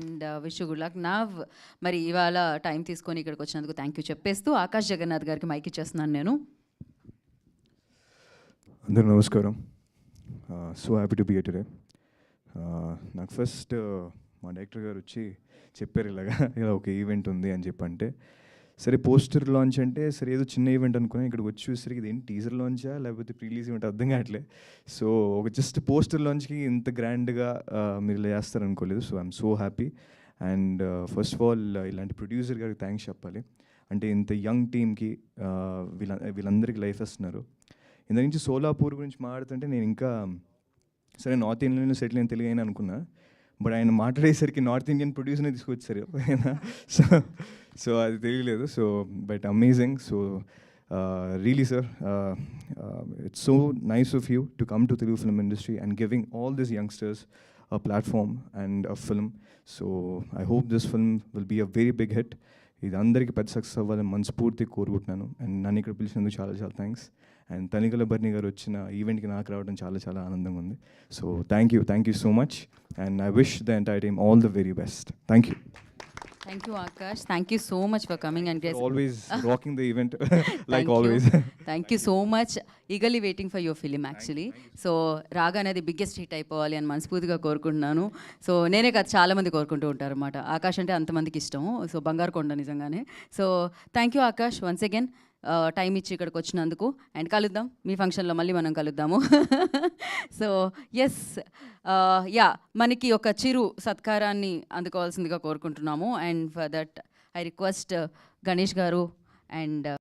And wish good luck. మరి ఇవాళ time తీసుకొని ఇక్కడికి వచ్చినందుకు థ్యాంక్ యూ చెప్పేస్తూ ఆకాష్ జగన్నాథ్ గారికి మైక్ ఇచ్చేస్తున్నాను నేను. అందరూ నమస్కారం. So happy to be here today. నాకు ఫస్ట్ మా డైరెక్టర్ గారు వచ్చి చెప్పారు ఇలా ఒక ఈవెంట్ ఉంది అని చెప్పంటే, సరే పోస్టర్ లాంచ్ అంటే సరే ఏదో చిన్న ఈవెంట్ అనుకుని ఇక్కడికి వచ్చి చూసరికి ఇదేంటి టీజర్ లాంచా లేకపోతే ప్రీలీజ్ ఈవెంట్ అర్థం కావట్లే. సో ఒక జస్ట్ పోస్టర్ లాంచ్కి ఇంత గ్రాండ్గా మీరు ఇలా చేస్తారు అనుకోలేదు. So I'm so happy. And first of all ఇలాంటి ప్రొడ్యూసర్ గారికి థ్యాంక్స్ చెప్పాలి. అంటే ఇంత యంగ్ టీమ్కి వీళ్ళందరికీ లైఫ్ ఇస్తున్నారు. ఇంత నుంచి సోలాపూర్ గురించి మాట్లాడుతుంటే నేను ఇంకా సరే నార్త్ ఇండియన్లో సెటిల్ అయిన తెలుగు అయినా అనుకున్నా, బట్ ఆయన మాట్లాడేసరికి నార్త్ ఇండియన్ ప్రొడ్యూసర్నే తీసుకొచ్చారు ఆయన. సో అది తెలియలేదు. So but amazing. So really sir, it's so nice of you to come to Telugu film industry and giving all this youngsters a platform and a film. So I hope this film will be a very big hit. ఇది అందరికీ పెద్ద success అవ్వాలని మనస్ఫూర్తిగా కోరుకుంటున్నాను. And నన్ను ఇక్కడ పిలిచినందుకు చాలా చాలా థ్యాంక్స్. అండ్ తనికల బర్ని గారు వచ్చిన ఈవెంట్కి నాకు రావడం చాలా చాలా ఆనందంగా ఉంది. So thank you so much. And I wish the entire team all the very best. Thank you Akash. Thank you so much for coming and always rocking the event like always. Thank you so much. Eagerly waiting for your film actually. So రాగా అనేది biggest hit అయిపోవాలి అని మనస్ఫూర్తిగా కోరుకుంటున్నాను. So నేనే కాదు, చాలామంది కోరుకుంటూ ఉంటారు అనమాట. ఆకాష్ అంటే అంతమందికి ఇష్టము. సో బంగారు కొండ నిజంగానే. So thank you Akash once again time ఇచ్చి ఇక్కడికి వచ్చినందుకు. అండ్ కలుద్దాం మీ ఫంక్షన్లో, మళ్ళీ మనం కలుద్దాము. సో ఎస్, యా, మనకి ఒక చిరు సత్కారాన్ని అందుకోవాల్సిందిగా కోరుకుంటున్నాము. And for that I request Ganesh గారు అండ్